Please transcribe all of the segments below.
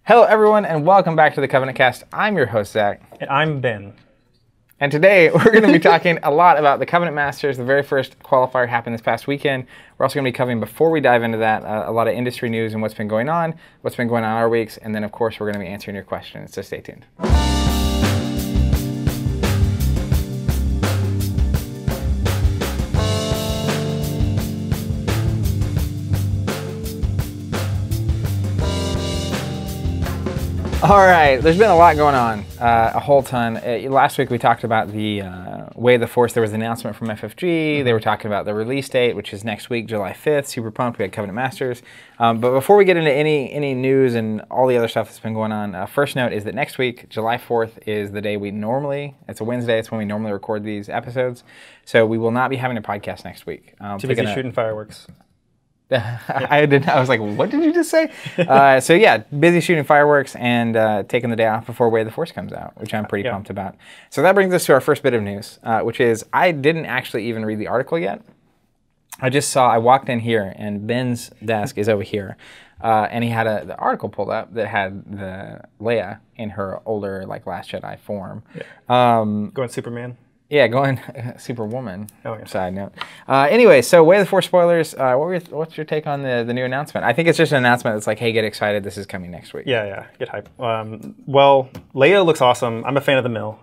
Hello, everyone, and welcome back to the Covenant Cast. I'm your host, Zach. And I'm Ben. And today, we're going to be talking a lot about the Covenant Masters. The very first qualifier happened this past weekend. We're also going to be covering, before we dive into that, a lot of industry news and what's been going on our weeks, and then, of course, we're going to be answering your questions, so stay tuned. All right, there's been a lot going on, a whole ton. Last week we talked about the Way of the Force. There was an announcement from FFG. They were talking about the release date, which is next week, July 5th. Super pumped. We had Covenant Masters. But before we get into any news and all the other stuff that's been going on, first note is that next week, July 4th, is the day it's a Wednesday. It's when we normally record these episodes. So we will not be having a podcast next week. Too busy shooting fireworks. I was like, what did you just say? So yeah, busy shooting fireworks and taking the day off before Way of the Force comes out, which I'm pretty pumped about. So that brings us to our first bit of news, which is I didn't actually even read the article yet. I walked in here and Ben's desk is over here. And he had the article pulled up that had the Leia in her older, like, Last Jedi form. Yeah. Going Superman. Yeah, going Superwoman. Oh, yeah. Side note. Anyway, so Way of the Force spoilers. What's your take on the new announcement? I think it's just an announcement that's like, hey, get excited. This is coming next week. Yeah, get hype. Well, Leia looks awesome. I'm a fan of the mill,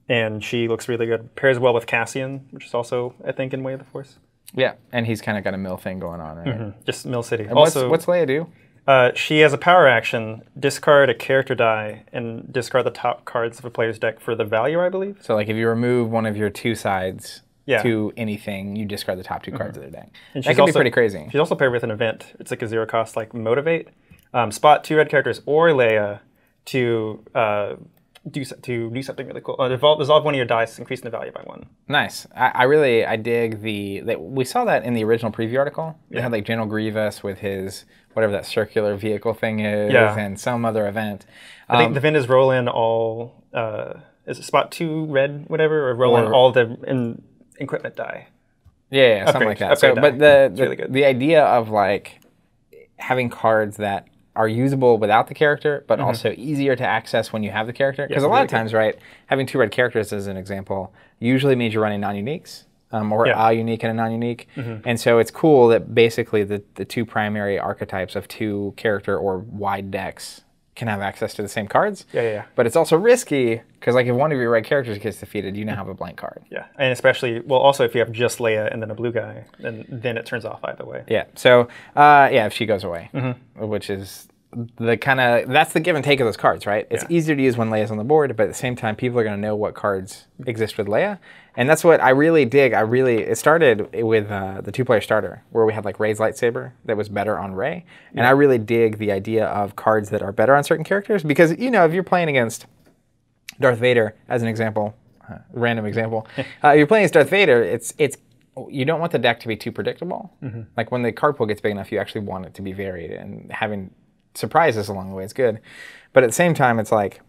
and she looks really good. Pairs well with Cassian, which is also, I think, in Way of the Force. Yeah, and he's kind of got a mill thing going on, right? Mm-hmm. Just Mill City. And what's Leia do? She has a power action, discard a character die, and discard the top cards of a player's deck for the value, I believe. So like if you remove one of your two sides to anything, you discard the top two cards of their deck. And that can be pretty crazy. She's also paired with an event. It's like a zero cost, like Motivate. Spot 2 red characters or Leia to do something really cool. Dissolve one of your dice, increasing the value by 1. Nice. I dig we saw that in the original preview article. They had like General Grievous with his whatever that circular vehicle thing is, and some other event. I think the event is roll in all, is it spot 2 red, whatever, or roll in all the equipment die. Yeah, something like that. So, but the idea of like having cards that are usable without the character, but also easier to access when you have the character. Because a lot of times, right, having 2 red characters as an example usually means you're running non-uniques. Or a unique and a non-unique. And so it's cool that basically the 2 primary archetypes of 2 character or wide decks can have access to the same cards. Yeah. But it's also risky, because like if one of your red characters gets defeated, you now have a blank card. Yeah, and especially, well, also if you have just Leia and then a blue guy, then it turns off either way. Yeah, so if she goes away, which is that's the give and take of those cards, right? It's easier to use when Leia's on the board, but at the same time, people are going to know what cards exist with Leia. And that's what I really dig. It started with the 2-player starter, where we had like Rey's lightsaber that was better on Rey. And I really dig the idea of cards that are better on certain characters, because, you know, if you're playing against Darth Vader, as an example, random example, if you're playing against Darth Vader, you don't want the deck to be too predictable. Like when the card pool gets big enough, you actually want it to be varied, and having surprises along the way is good. But at the same time, it's like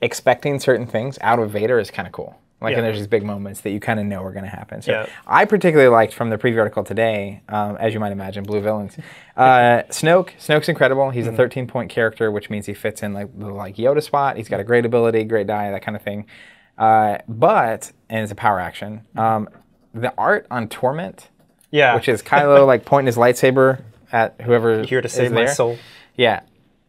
expecting certain things out of Vader is kind of cool. Like, and there's these big moments that you kind of know are going to happen. So I particularly liked from the preview article today, as you might imagine, Blue Villains. Snoke's incredible. He's a 13-point character, which means he fits in like the Yoda spot. He's got a great ability, great die, that kind of thing. And it's a power action. The art on Torment, which is Kylo like pointing his lightsaber at whoever here to save my soul. Yeah.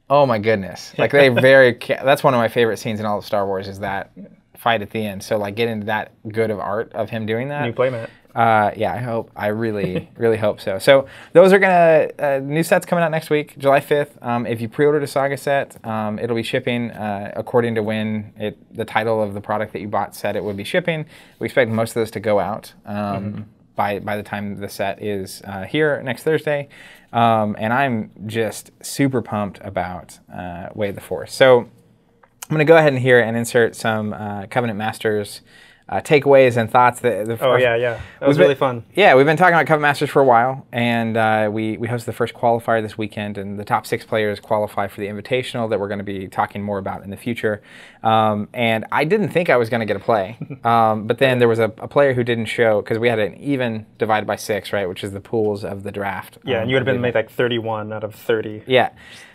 Oh my goodness. Like that's one of my favorite scenes in all of Star Wars, is that fight at the end. So like getting that good of art of him doing that. New playmat. I really, really hope so. So those are new sets coming out next week, July 5th. If you pre-ordered a Saga set, it'll be shipping according to when the title of the product that you bought said it would be shipping. We expect most of those to go out by the time the set is here next Thursday. And I'm just super pumped about Way of the Force. So I'm going to go ahead and insert some Covenant Masters takeaways and thoughts. That was really fun. Yeah, we've been talking about Coven Masters for a while, and we hosted the first qualifier this weekend, and the top 6 players qualify for the Invitational that we're going to be talking more about in the future. And I didn't think I was going to get a play, but then there was a player who didn't show, because we had an even divided by 6, right, which is the pools of the draft. Yeah, and you would have been made like 31 out of 30. Yeah.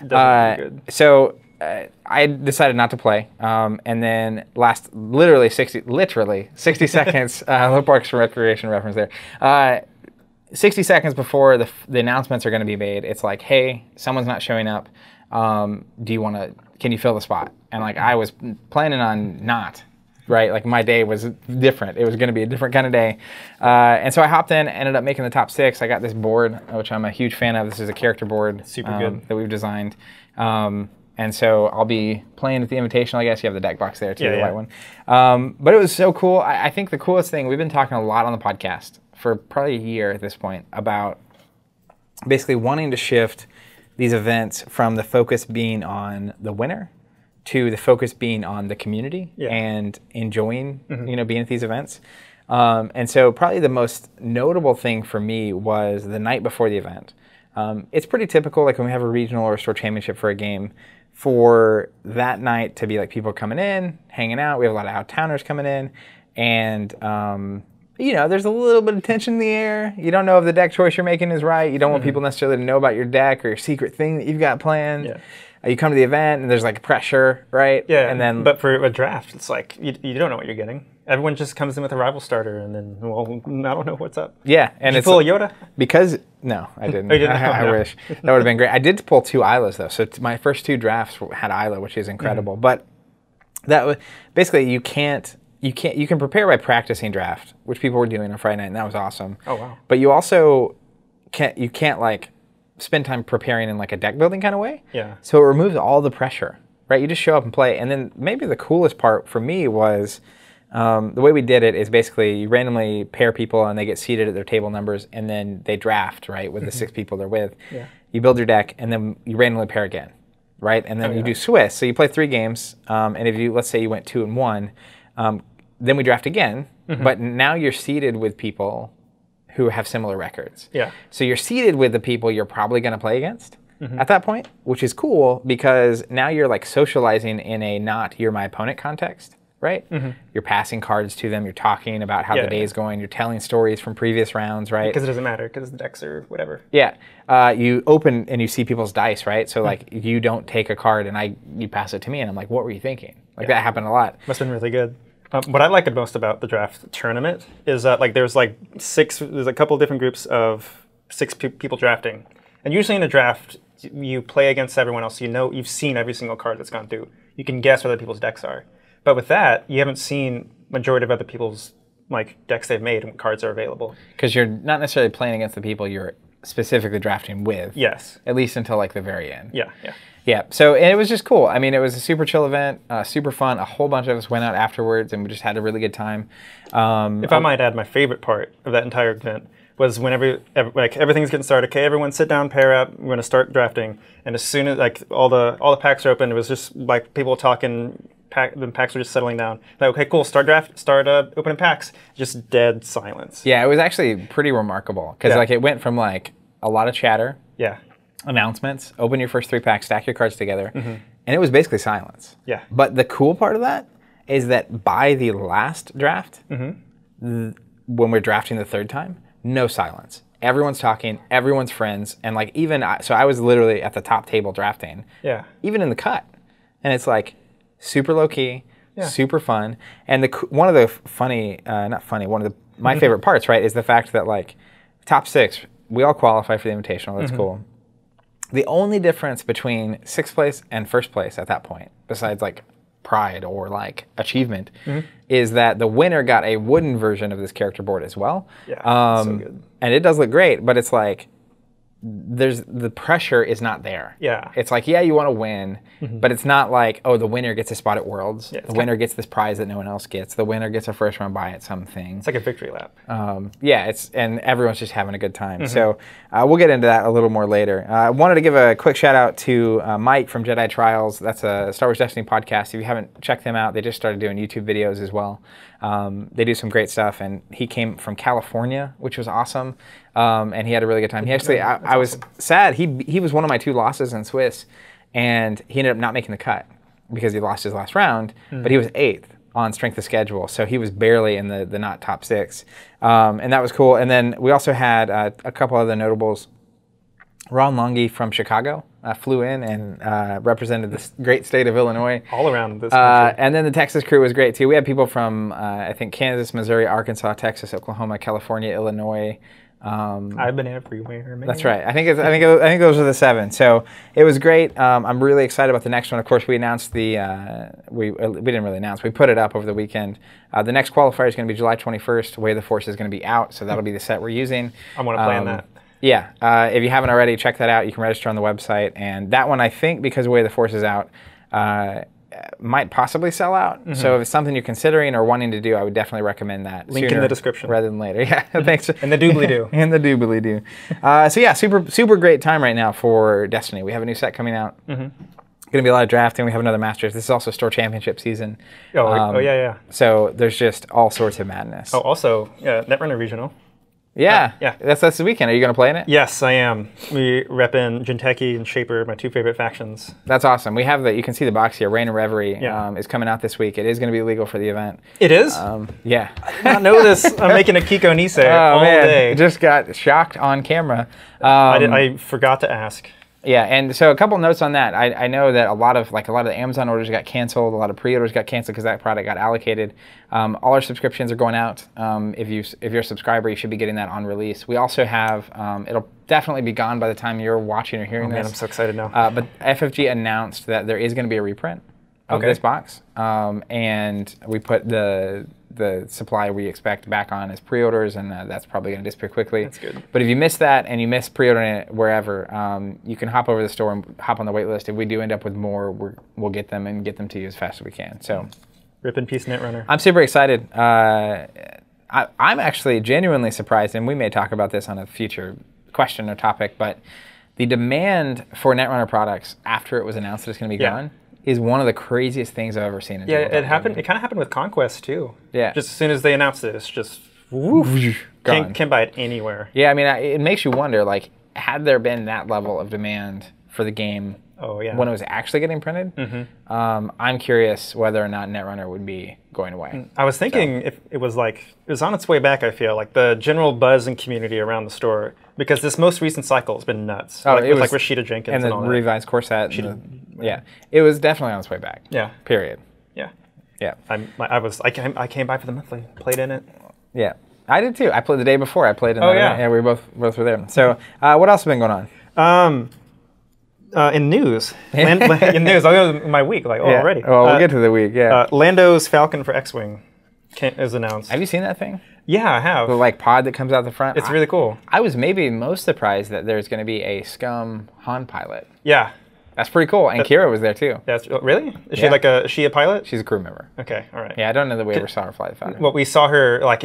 Good. So I decided not to play, and then literally 60 seconds, Little Parks and Recreation reference there, 60 seconds before the announcements are going to be made, it's like, hey, someone's not showing up, can you fill the spot? And like, I was planning on not, right? Like, my day was different. It was going to be a different kind of day. And so I hopped in, ended up making the top 6. I got this board, which I'm a huge fan of. This is a character board. Super good. That we've designed. And so I'll be playing at the Invitational. I guess you have the deck box there too, the white one. But it was so cool. I think the coolest thing, we've been talking a lot on the podcast for probably a year at this point about basically wanting to shift these events from the focus being on the winner to the focus being on the community and enjoying, being at these events. And so probably the most notable thing for me was the night before the event. It's pretty typical, like when we have a regional or a store championship for a game, for that night to be like people coming in, hanging out. We have a lot of out-towners coming in, and there's a little bit of tension in the air. You don't know if the deck choice you're making is right. You don't want people necessarily to know about your deck or your secret thing that you've got planned. Yeah. You come to the event and there's like pressure, right? Yeah. And then, but for a draft, it's like you don't know what you're getting. Everyone just comes in with a rival starter, and then, well, I don't know what's up. Yeah, and Did you pull a Yoda? Because no, I didn't. Oh, you didn't? I wish that would have been great. I did pull 2 Islas though, so my first 2 drafts had Isla, which is incredible. But that was basically you can prepare by practicing draft, which people were doing on Friday night, and that was awesome. Oh wow! But you also can't like spend time preparing in like a deck building kind of way. Yeah. So it removes all the pressure, right? You just show up and play, and then maybe the coolest part for me was. The way we did it is basically you randomly pair people and they get seated at their table numbers, and then they draft, right, with the 6 people they're with. Yeah. You build your deck, and then you randomly pair again, right? And then you do Swiss. So you play 3 games, and if let's say you went 2-1, then we draft again, but now you're seated with people who have similar records. Yeah. So you're seated with the people you're probably going to play against at that point, which is cool because now you're like socializing in a not you're my opponent context. Right? You're passing cards to them. You're talking about how the day is going. You're telling stories from previous rounds, right? Because it doesn't matter, because the decks are whatever. Yeah. You open and you see people's dice, right? So like you don't take a card and you pass it to me and I'm like, what were you thinking? Like that happened a lot. Must have been really good. What I liked most about the draft tournament is that there's a couple different groups of 6 people drafting. And usually in a draft, you play against everyone else. You've seen every single card that's gone through. You can guess what other people's decks are. But with that, you haven't seen majority of other people's decks they've made and what cards are available. Because you're not necessarily playing against the people you're specifically drafting with. Yes. At least until like the very end. Yeah. Yeah. So it was just cool. I mean, it was a super chill event, super fun. A whole bunch of us went out afterwards, and we just had a really good time. If I might add, my favorite part of that entire event was whenever everything's getting started. Okay, everyone sit down, pair up. We're going to start drafting, and as soon as all the packs are open, it was just like people talking. The packs were just settling down. Like, okay, cool, start opening packs. Just dead silence. Yeah, it was actually pretty remarkable because it went from a lot of chatter, announcements, open your first 3 packs, stack your cards together, and it was basically silence. Yeah. But the cool part of that is that by the last draft, when we're drafting the 3rd time, no silence. Everyone's talking, everyone's friends, and so I was literally at the top table drafting. Yeah. Even in the cut, and it's like. Super low key, super fun, and one of my favorite parts, right, is the fact that top 6, we all qualify for the Invitational. That's cool. The only difference between 6th place and 1st place at that point, besides pride or achievement, is that the winner got a wooden version of this character board as well. Yeah, so good. And it does look great, but it's the pressure is not there. Yeah. It's you want to win, but it's not the winner gets a spot at Worlds. Yeah, the winner gets this prize that no one else gets. The winner gets a first round bye at something. It's like a victory lap. And everyone's just having a good time. So we'll get into that a little more later. I wanted to give a quick shout out to Mike from Jedi Trials. That's a Star Wars Destiny podcast. If you haven't checked them out, they just started doing YouTube videos as well. They do some great stuff, and he came from California, which was awesome, and he had a really good time. He actually, I was sad. He was one of my 2 losses in Swiss, and he ended up not making the cut because he lost his last round, but he was 8th on strength of schedule, so he was barely in the not top 6, and that was cool. And then we also had a couple other notables. Ron Longy from Chicago flew in and represented the great state of Illinois. All around this country. And then the Texas crew was great too. We had people from, I think, Kansas, Missouri, Arkansas, Texas, Oklahoma, California, Illinois. I've been everywhere, man. That's right. I think those are the 7. So it was great. I'm really excited about the next one. Of course, we announced we didn't really announce. We put it up over the weekend. The next qualifier is going to be July 21st. Way of the Force is going to be out, so that'll be the set we're using. I want to play on that. Yeah, if you haven't already, check that out. You can register on the website. And that one, I think, because Way of the Force is out, might possibly sell out. So if it's something you're considering or wanting to do, I would definitely recommend that. Link in the description. Rather than later. Yeah, thanks. And the doobly-doo. And the doobly-doo. So yeah, super great time right now for Destiny. We have a new set coming out. Going to be a lot of drafting. We have another Masters. This is also Store Championship season. Yeah. So there's just all sorts of madness. Oh, also, Netrunner Regional. Yeah, that's the weekend. Are you going to play in it? Yes, I am. We rep in Jinteki and Shaper, my 2 favorite factions. That's awesome. We have you can see the box here. Rain and Reverie is coming out this week. It is going to be legal for the event. It is? Yeah. I did not know this. I'm making a Kiko Nisei all day. Just got shocked on camera. I forgot to ask. Yeah, and so a couple notes on that. I know that a lot of the Amazon orders got canceled. A lot of pre-orders got canceled because that product got allocated. All our subscriptions are going out. If you're a subscriber, you should be getting that on release. We also have it'll definitely be gone by the time you're watching or hearing this. Man, I'm so excited now. But FFG announced that there is going to be a reprint of this box, and we put the supply we expect back on as pre-orders, and that's probably going to disappear quickly. That's good. But if you missed that and you missed pre-ordering it wherever, you can hop over to the store and hop on the wait list. If we do end up with more, we'll get them and get them to you as fast as we can. So, rip in peace, Netrunner. I'm super excited. I'm actually genuinely surprised, and we may talk about this on a future question or topic, but the demand for Netrunner products after it was announced that it's going to be gone is one of the craziest things I've ever seen. It happened. It kind of happened with Conquest too. Yeah. Just as soon as they announced it, it's just woof, gone. Can't buy it anywhere. Yeah, I mean, it makes you wonder, like, had there been that level of demand for the game when it was actually getting printed, I'm curious whether or not Netrunner would be going away. I was thinking if it was on its way back, I feel like the general buzz and community around the store, because this most recent cycle has been nuts. It was like Rashida Jenkins and all that. And the revised core set. It was definitely on its way back. Yeah. Period. Yeah. Yeah. I came by for the monthly, played in it. Yeah. I did too. I played the day before. I played in yeah, we both were there. So what else has been going on? In news, I'll go to my week. Already. Well, we'll get to the week. Yeah. Lando's Falcon for X-Wing is announced. Have you seen that thing? Yeah, I have. The pod that comes out the front. It's really cool. I was maybe most surprised that there's going to be a Scum Han pilot. Yeah. That's pretty cool. And Kira was there too. Really? Is she a pilot? She's a crew member. Okay, all right. Yeah, I don't know that we ever saw her fly the Falcon. Well, we saw her I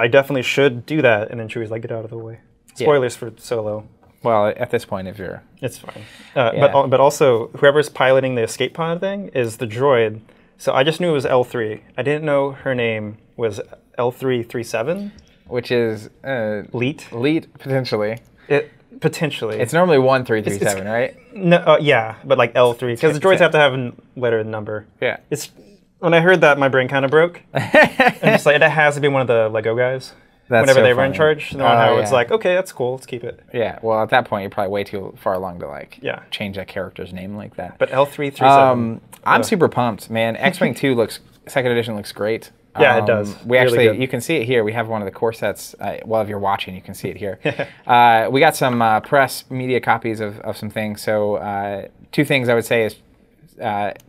definitely should do that, and then she was like, get out of the way. Spoilers for Solo. Well, at this point, it's fine. But also, whoever's piloting the escape pod thing is the droid. So I just knew it was L3. I didn't know her name was L337. Which is Leet. Leet, potentially. Potentially. It's normally 1337, right? No, yeah, but like L3, because the droids have to have a letter and number. Yeah. When I heard that, my brain kind of broke. And just it has to be one of the Lego guys. Whenever they were in charge, it's like, okay, that's cool, let's keep it. Yeah, well, at that point, you're probably way too far along to change that character's name like that. But L337. I'm super pumped, man. X-Wing 2 second edition looks great. Yeah, it does. We actually, you can see it here. We have one of the core sets. Well, if you're watching, you can see it here. We got some press media copies of some things. So 2 things I would say is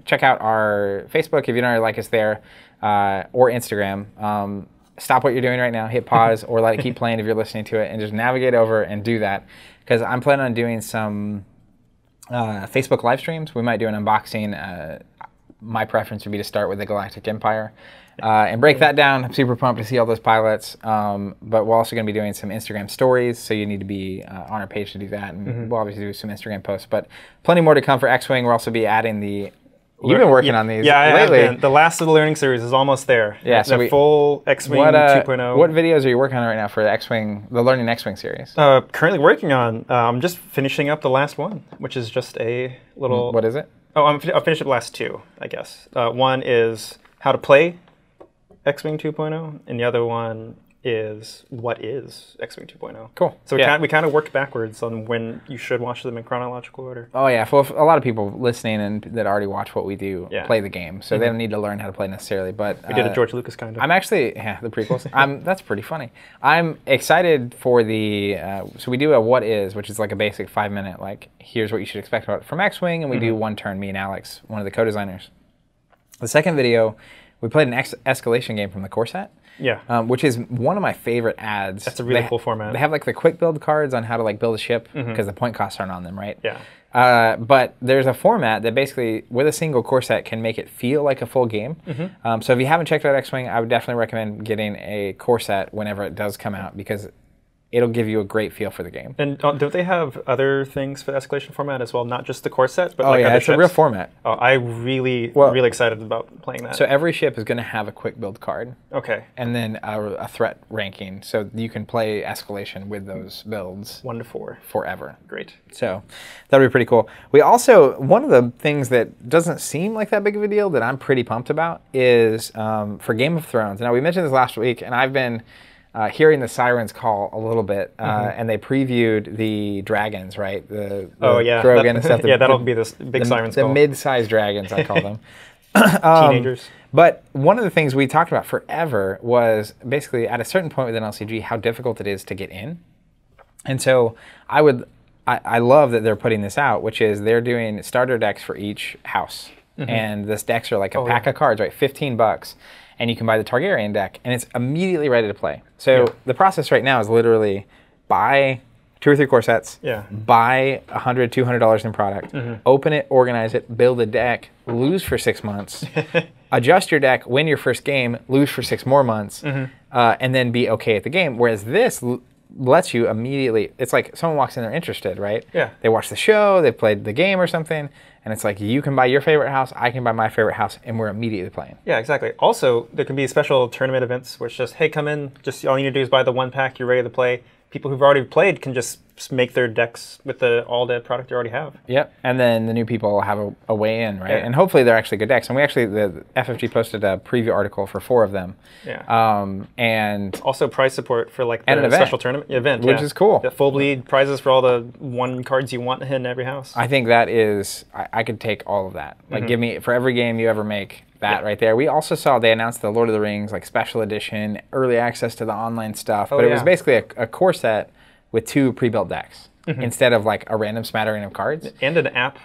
check out our Facebook if you don't already like us there, or Instagram. Stop what you're doing right now, hit pause, or let it keep playing if you're listening to it, and just navigate over and do that. Because I'm planning on doing some Facebook live streams. We might do an unboxing. My preference would be to start with the Galactic Empire and break that down. I'm super pumped to see all those pilots. But we're also going to be doing some Instagram stories, so you need to be on our page to do that. And we'll obviously do some Instagram posts. But plenty more to come for X-Wing. We'll also be adding the You've been working on these Yeah, I have lately. been. The last of the learning series is almost there. Yeah, so the full X-Wing 2.0. What videos are you working on right now for the X-Wing, the Learning X-Wing series? Currently working on, I'm just finishing up the last one, which is just a little... What is it? Oh, I'll finish up the last two, I guess. One is how to play X-Wing 2.0, and the other one is what is X-Wing 2.0. Cool. So we kind of worked backwards on when you should watch them in chronological order. Oh yeah, well, a lot of people listening and that already watch what we do play the game, so they don't need to learn how to play necessarily. But we did a George Lucas kind of. I'm actually the prequels. That's pretty funny. I'm excited for the so we do a what is, which is like a basic 5-minute like here's what you should expect about from X-Wing, and we do one turn. Me and Alex, one of the co-designers. The second video, we played an escalation game from the core set. Yeah. Which is one of my favorite ads. That's a really cool format. They have like the quick build cards on how to like build a ship because the point costs aren't on them, right? Yeah. But there's a format that basically, with a single core set, can make it feel like a full game. So if you haven't checked out X-Wing, I would definitely recommend getting a core set whenever it does come out because it'll give you a great feel for the game. And don't they have other things for the escalation format as well? Not just the core set, but like other ships? It's a real format. Oh, I'm really excited about playing that. So every ship is going to have a quick build card. Okay. And then a threat ranking, so you can play escalation with those builds. 1 to 4. Forever. Great. So that'll be pretty cool. We also, one of the things that doesn't seem like that big of a deal that I'm pretty pumped about is for Game of Thrones. Now, we mentioned this last week, and I've been hearing the sirens call a little bit, and they previewed the dragons, right? The Drogon and stuff. That'll be this big sirens call. The mid-sized dragons, I call them. Teenagers. But one of the things we talked about forever was basically at a certain point within LCG how difficult it is to get in. And so I love that they're putting this out, which is they're doing starter decks for each house. And this decks are like a pack of cards, right? $15. And you can buy the Targaryen deck, and it's immediately ready to play. So the process right now is literally buy 2 or 3 core sets, buy $100, $200 in product, open it, organize it, build a deck, lose for 6 months, adjust your deck, win your first game, lose for 6 more months, and then be okay at the game. Whereas this lets you immediately, it's like someone walks in, they're interested, right? Yeah. They watch the show, they played the game or something, and it's like you can buy your favorite house, I can buy my favorite house, and we're immediately playing. Yeah, exactly. Also, there can be special tournament events where it's just, hey, come in, just all you need to do is buy the 1 pack, you're ready to play. People who've already played can just make their decks with the all-dead product they already have. Yep, and then the new people will have a way in, right? Yeah. And hopefully they're actually good decks. And we actually, the FFG posted a preview article for 4 of them. Yeah. And also prize support for like the special tournament event. Which is cool. The full bleed prizes for all the 1 cards you want in every house. I think that is, I could take all of that. Like give me, for every game you ever make, that right there. We also saw they announced the Lord of the Rings like special edition, early access to the online stuff, but it was basically a core set with 2 pre-built decks instead of like a random smattering of cards. And an app.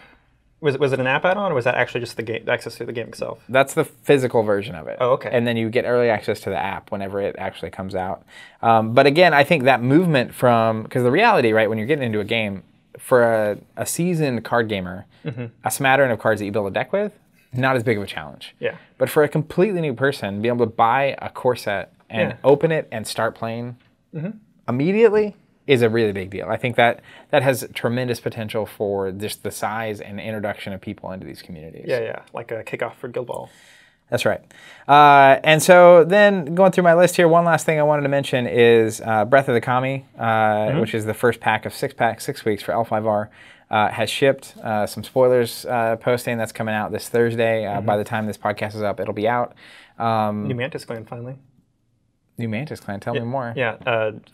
Was it an app add-on, or was that actually just the game, access to the game itself? That's the physical version of it. Oh, okay. And then you get early access to the app whenever it actually comes out. But again, I think that movement from, because the reality, right, when you're getting into a game, for a seasoned card gamer, a smattering of cards that you build a deck with, not as big of a challenge. Yeah. But for a completely new person, be able to buy a core set and open it and start playing immediately is a really big deal. I think that has tremendous potential for just the size and introduction of people into these communities. Yeah, like a kickoff for Guild Ball. That's right. And so then going through my list here, one last thing I wanted to mention is Breath of the Kami, which is the first pack of 6 weeks for L5R. Has shipped. Some spoilers posting that's coming out this Thursday. By the time this podcast is up, it'll be out. New Mantis Clan finally. New Mantis Clan, tell me more. Yeah,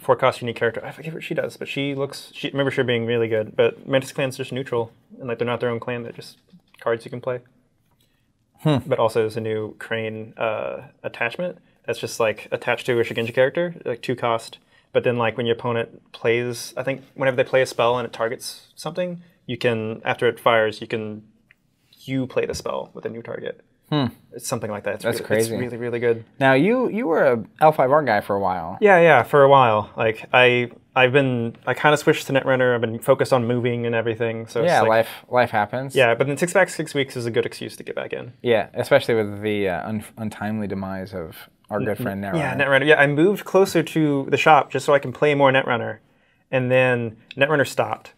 4-cost unique character. I forget what she does, but she remember her being really good. But Mantis Clan's just neutral, and like they're not their own clan. They're just cards you can play. But also there's a new Crane attachment that's just like attached to a Shigenja character, like 2-cost. But then, like, when your opponent plays, I think whenever they play a spell and it targets something, you can, after it fires, you play the spell with a new target. It's something like that. That's crazy. It's really, really good. Now, you were a L5R guy for a while. Yeah, for a while. Like, I kind of switched to Netrunner. I've been focused on moving and everything. So yeah, it's like, life happens. Yeah, but then 6 packs, 6 weeks is a good excuse to get back in. Yeah, especially with the untimely demise of our good friend Netrunner. Yeah, Netrunner. Yeah, I moved closer to the shop just so I can play more Netrunner. And then Netrunner stopped.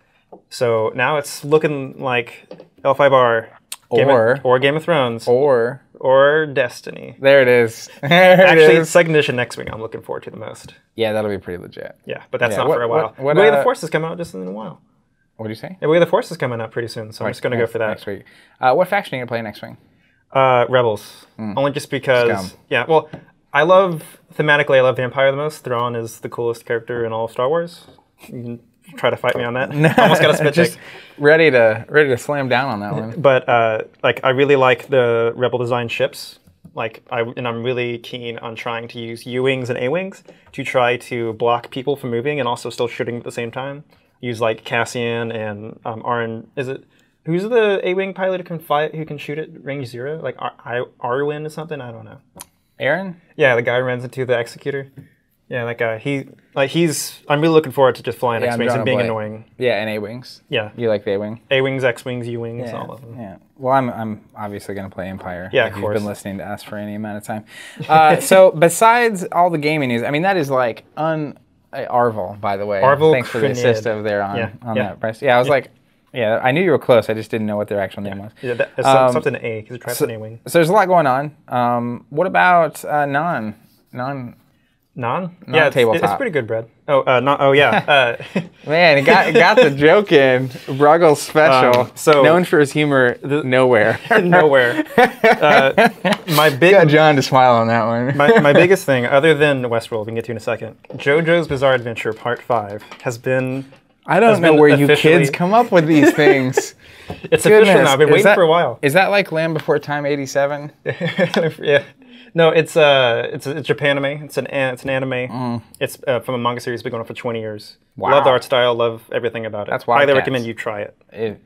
So now it's looking like L5R or Game of Thrones, or Destiny. There it is. Actually, second edition Next Wing I'm looking forward to the most. Yeah, that'll be pretty legit. Yeah, but that's not for a while. Way of the Force is coming out just in a while. What did you say? Way of the Force is coming out pretty soon, so I'm just going to go for that. Next week. What faction are you going to play next wing? Rebels. Only just because... Scum. Yeah, well, thematically, I love the Empire the most. Thrawn is the coolest character in all of Star Wars. You can try to fight me on that. Almost got a spit take. Ready to slam down on that one. But I really like the Rebel design ships. I'm really keen on trying to use U-wings and A-wings to try to block people from moving and also still shooting at the same time. Use like Cassian and Arn. Who's the A-wing pilot who can shoot at range 0? Like Arwen or something? I don't know. Aaron? Yeah, the guy who runs into the executor. Yeah, that guy. I'm really looking forward to just flying X-wings and being annoying. Yeah, and A-wings. Yeah. You like the A-wing? A-wings, X-wings, U-wings, all of them. Yeah. Well, I'm obviously going to play Empire. Yeah, of course. You've been listening to us for any amount of time. So besides all the gaming news, I mean, that is like Arvel, by the way. Arvel Thanks for the assist over there on that press. Yeah, I was like, I knew you were close. I just didn't know what their actual name was. Yeah, that's something A, because it tries an A-wing. So there's a lot going on. What about Non? Yeah, tabletop. It's pretty good, Brad. Oh yeah. Man, got the joke in. Ruggles special. Known for his humor, nowhere. Nowhere. Got John to smile on that one. my biggest thing, other than Westworld, we can get to in a second, JoJo's Bizarre Adventure Part 5 has been... I don't know where you kids come up with these things. It's official now. I've been waiting for a while. Is that like Land Before Time 87? Yeah. No, it's a Japan anime. It's an anime. It's from a manga series been going on for 20 years. Wow. Love the art style. Love everything about it. That's why highly recommend you try it.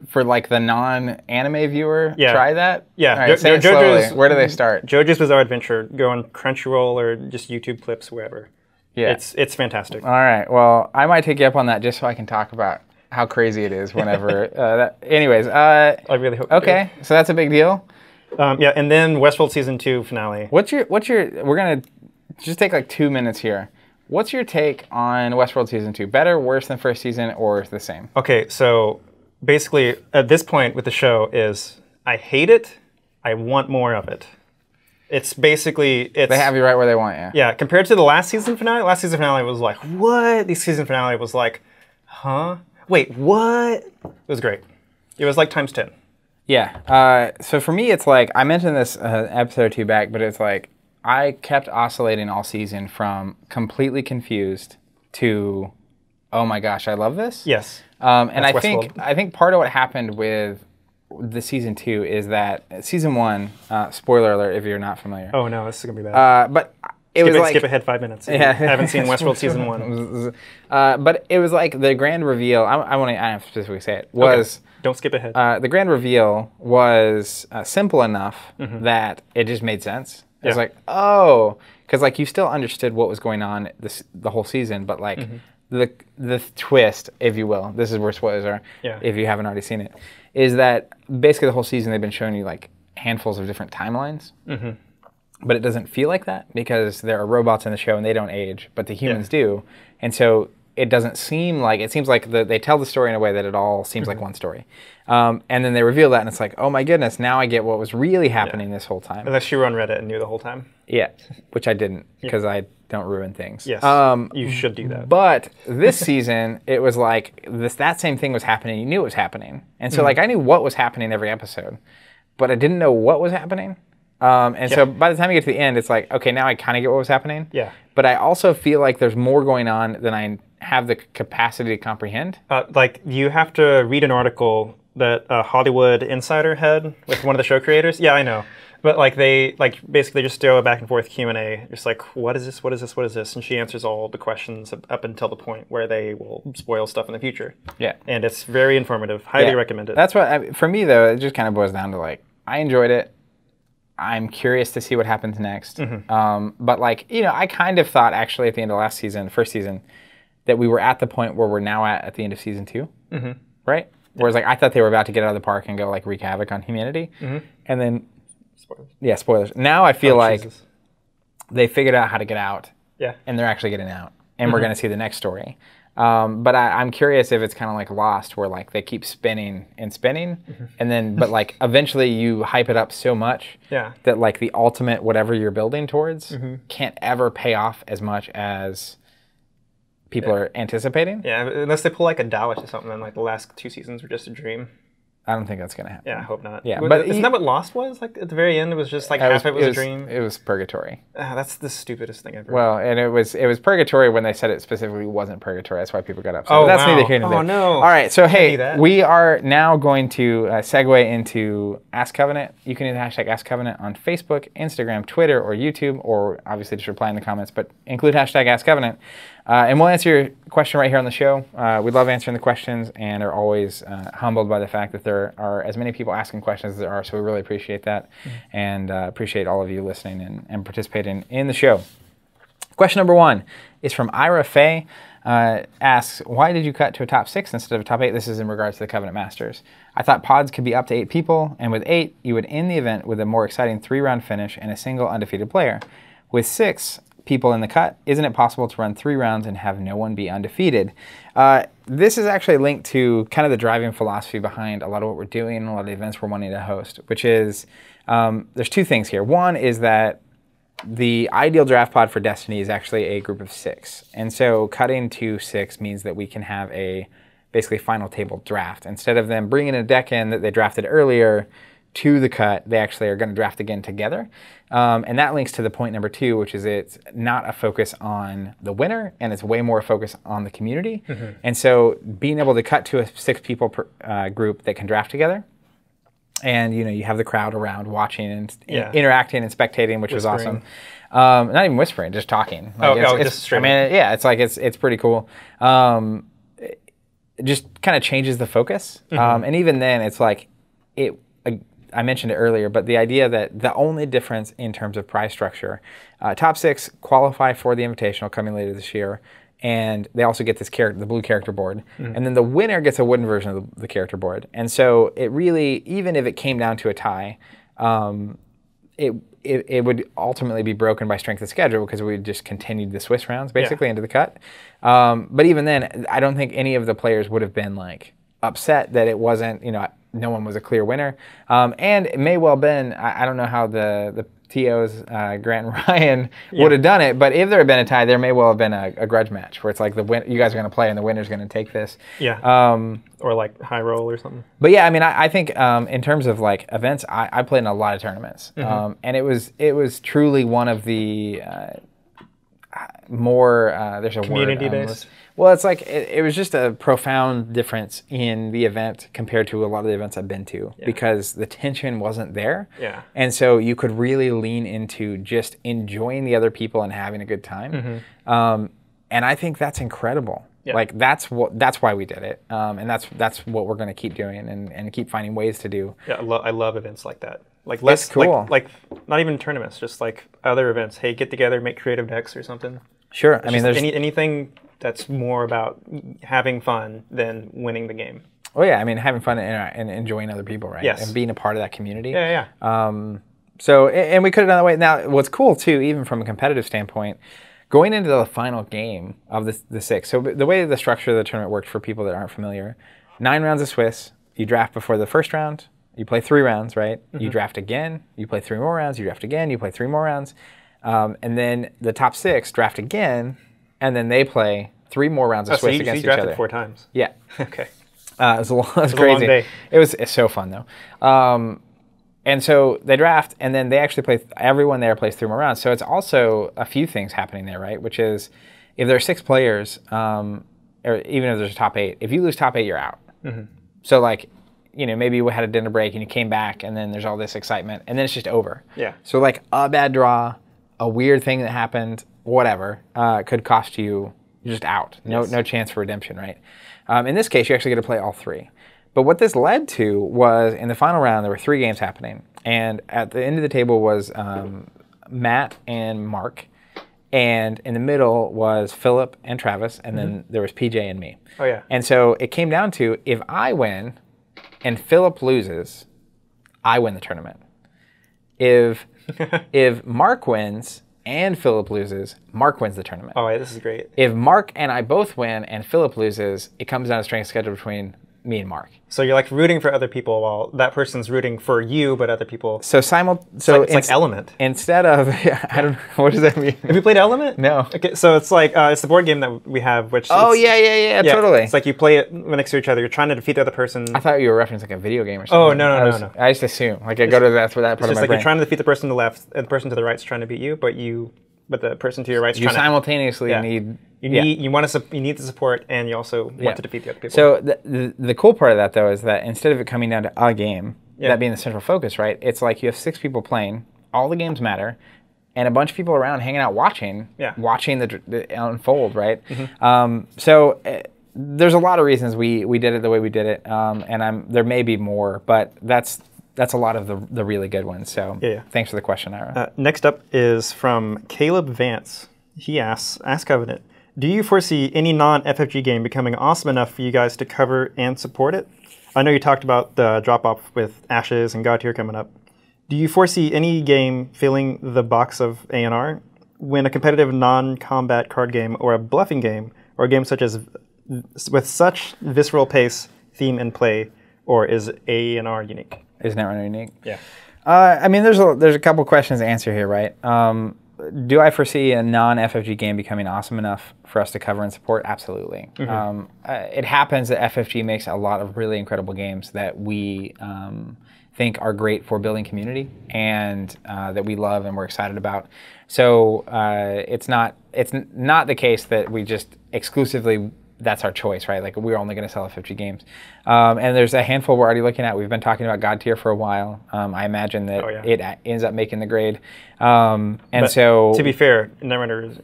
For like the non-anime viewer, try that? Yeah. All right, say it slowly. Where do they start? JoJo's Bizarre Adventure. Go on Crunchyroll or just YouTube clips, wherever. Yeah. It's fantastic. All right. Well, I might take you up on that just so I can talk about how crazy it is whenever. Anyways. I really hope. Okay. So that's a big deal. And then Westworld Season 2 finale. What's your? We're gonna just take like 2 minutes here. What's your take on Westworld Season 2? Better, worse than first season, or the same? Okay, so basically at this point with the show is I hate it. I want more of it. It's basically... They have you right where they want you. Yeah, compared to the last season finale was like, what? The season finale was like, huh? Wait, what? It was great. It was like times 10. Yeah. So for me, it's like, I mentioned this episode or two back, but it's like, I kept oscillating all season from completely confused to, oh my gosh, I love this. Yes. And I think part of what happened with the season 2 is that season 1, spoiler alert if you're not familiar. Oh no, this is gonna be bad. But skip ahead 5 minutes. Yeah. I haven't seen Westworld season 1. But it was like the grand reveal. I don't have to specifically say it. Was okay. Don't skip ahead. The grand reveal was simple enough that it just made sense. It was like, oh, because like you still understood what was going on the whole season, but like the twist, if you will, this is where spoilers are. If you haven't already seen it, is that basically the whole season they've been showing you like handfuls of different timelines. But it doesn't feel like that because there are robots in the show and they don't age, but the humans do. And so it doesn't seem like, it seems like they tell the story in a way that it all seems like one story. And then they reveal that and it's like, oh my goodness, now I get what was really happening this whole time. Unless you were on Reddit and knew the whole time. Yeah, which I didn't because I don't ruin things. Yes, you should do that. But this season, it was like that same thing was happening. You knew it was happening. And so like I knew what was happening every episode, but I didn't know what was happening. So by the time you get to the end, it's like, okay, now I kind of get what was happening. Yeah. But I also feel like there's more going on than I have the capacity to comprehend. Like you have to read an article that a Hollywood Insider had with one of the show creators. Yeah, I know. But like they basically just go back and forth Q&A, just like, what is this? What is this? What is this? And she answers all the questions up until the point where they will spoil stuff in the future. Yeah. And it's very informative. Highly recommend it. That's what, for me though, it just kind of boils down to like, I enjoyed it. I'm curious to see what happens next. But like, you know, I kind of thought actually at the end of first season, that we were at the point where we're now at the end of season 2, right? Whereas like I thought they were about to get out of the park and go like wreak havoc on humanity. And then, spoilers. Now I feel like they figured out how to get out. Yeah. And they're actually getting out. And we're going to see the next story. But I'm curious if it's kind of like Lost, where like they keep spinning and spinning, and then but like eventually you hype it up so much that like the ultimate whatever you're building towards can't ever pay off as much as people are anticipating. Yeah, unless they pull like a Dallas or something, and like the last 2 seasons were just a dream. I don't think that's gonna happen. Yeah, I hope not. Yeah, but isn't that what Lost was? Like at the very end, it was just like half it was a dream. It was purgatory. That's the stupidest thing ever. Well, and it was purgatory when they said it specifically wasn't purgatory. That's why people got upset. Oh, but that's neither here nor there. Oh no! All right, so hey, we are now going to segue into Ask Covenant. You can use the hashtag Ask Covenant on Facebook, Instagram, Twitter, or YouTube, or obviously just reply in the comments. But include hashtag Ask Covenant. And we'll answer your question right here on the show. We love answering the questions and are always humbled by the fact that there are as many people asking questions as there are, so we really appreciate that and appreciate all of you listening and participating in the show. Question number 1 is from Ira Faye. Asks, why did you cut to a top 6 instead of a top 8? This is in regards to the Covenant Masters. I thought pods could be up to 8 people, and with 8, you would end the event with a more exciting 3-round finish and a single undefeated player. With 6 people in the cut, isn't it possible to run 3 rounds and have no one be undefeated? This is actually linked to kind of the driving philosophy behind a lot of what we're doing and a lot of the events we're wanting to host, which is there's 2 things here. One is that the ideal draft pod for Destiny is actually a group of 6. And so cutting to 6 means that we can have a basically final table draft. Instead of them bringing a deck in that they drafted earlier to the cut, they actually are going to draft again together. And that links to the point number 2, which is it's not a focus on the winner, and it's way more a focus on the community. And so being able to cut to a 6 people per, group that can draft together, and you have the crowd around watching and interacting and spectating, which was awesome. Not even whispering, just talking. Like just straight. I mean, yeah, it's like it's pretty cool. It just kind of changes the focus, and even then, it's like I mentioned it earlier, but the idea that the only difference in terms of prize structure, top 6 qualify for the Invitational coming later this year, and they also get this the blue character board, and then the winner gets a wooden version of the character board. And so it really, even if it came down to a tie, it would ultimately be broken by strength of schedule because we just continued the Swiss rounds basically into the cut. But even then, I don't think any of the players would have been like upset that it wasn't, no one was a clear winner. And it may well been, I don't know how the TOs, Grant and Ryan, would have done it, but if there had been a tie, there may well have been a grudge match where it's like you guys are going to play and the winner's going to take this. Or like high roll or something. But yeah, I mean, I think in terms of like events, I played in a lot of tournaments. And it was truly one of the more, there's a community word. Based. Well, it's like it was just a profound difference in the event compared to a lot of the events I've been to because the tension wasn't there. And so you could really lean into just enjoying the other people and having a good time. And I think that's incredible. Like that's why we did it. And that's what we're going to keep doing and keep finding ways to do. Yeah, I love events like that. Like less cool. like not even tournaments, just like other events. Hey, get together, make creative decks or something. Sure. I mean, there's anything that's more about having fun than winning the game. Oh yeah, I mean having fun and enjoying other people, right? Yes. And being a part of that community. Yeah. So and we could have done that way. Now, what's cool too, even from a competitive standpoint, going into the final game of the 6. So the way the structure of the tournament worked for people that aren't familiar, 9 rounds of Swiss. You draft before the first round. You play 3 rounds, right? You draft again. You play 3 more rounds. You draft again. You play 3 more rounds. And then the top 6 draft again, and then they play 3 more rounds of Swiss against each other. So you drafted 4 times? Yeah. Okay. It was crazy. A long day. It's so fun, though. And so they draft, and then they actually everyone there plays 3 more rounds. So it's also a few things happening there, right? Which is, if there are 6 players, or even if there's a top 8, if you lose top 8, you're out. So like, maybe we had a dinner break and you came back, and then there's all this excitement, and then it's just over. So like a bad draw, a weird thing that happened, whatever, could cost you just out. No chance for redemption, right? In this case, you actually get to play all 3. But what this led to was, in the final round, there were 3 games happening. And at the end of the table was Matt and Mark. And in the middle was Philip and Travis. And then there was PJ and me. Oh, yeah. And so it came down to, if I win and Philip loses, I win the tournament. If Mark wins and Philip loses, Mark wins the tournament. Oh, yeah, this is great. If Mark and I both win and Philip loses, it comes down to strength schedule between me and Mark. So you're like rooting for other people while that person's rooting for you, but other people. So it's like Element. Instead of I don't know, what does that mean? Have you played Element? No. Okay, so it's like it's the board game that we have, which. Oh yeah, totally. It's like you play it next to each other. You're trying to defeat the other person. I thought you were referencing like a video game or something. Oh no. I just assume like I go to that for that part of my like brain. You're trying to defeat the person to the left, and the person to the right's trying to beat you, but the person to your right's you trying simultaneously to. need. You need the support, and you also want to defeat the other people. So the cool part of that though is that instead of it coming down to a game, that being the central focus, right? It's like you have 6 people playing, all the games matter, and a bunch of people around hanging out watching the unfold, right? So there's a lot of reasons we did it the way we did it, and there may be more, but that's a lot of the really good ones. So thanks for the question, Ira. Next up is from Caleb Vance. He asks, Ask Covenant, do you foresee any non-FFG game becoming awesome enough for you guys to cover and support it? I know you talked about the drop-off with Ashes and God Tier coming up. Do you foresee any game filling the box of A&R when a competitive non-combat card game or a bluffing game or a game such as with such visceral pace, theme, and play, or is A&R unique? Is Netrunner unique? Yeah. I mean, there's a couple questions to answer here, right? Do I foresee a non-FFG game becoming awesome enough for us to cover and support? Absolutely. It happens that FFG makes a lot of really incredible games that we think are great for building community and that we love and we're excited about. So it's not the case that we just exclusively that's our choice, right? Like we're only going to sell FFG games. And there's a handful we're already looking at. We've been talking about God Tier for a while. I imagine that it ends up making the grade. So to be fair, Netrunner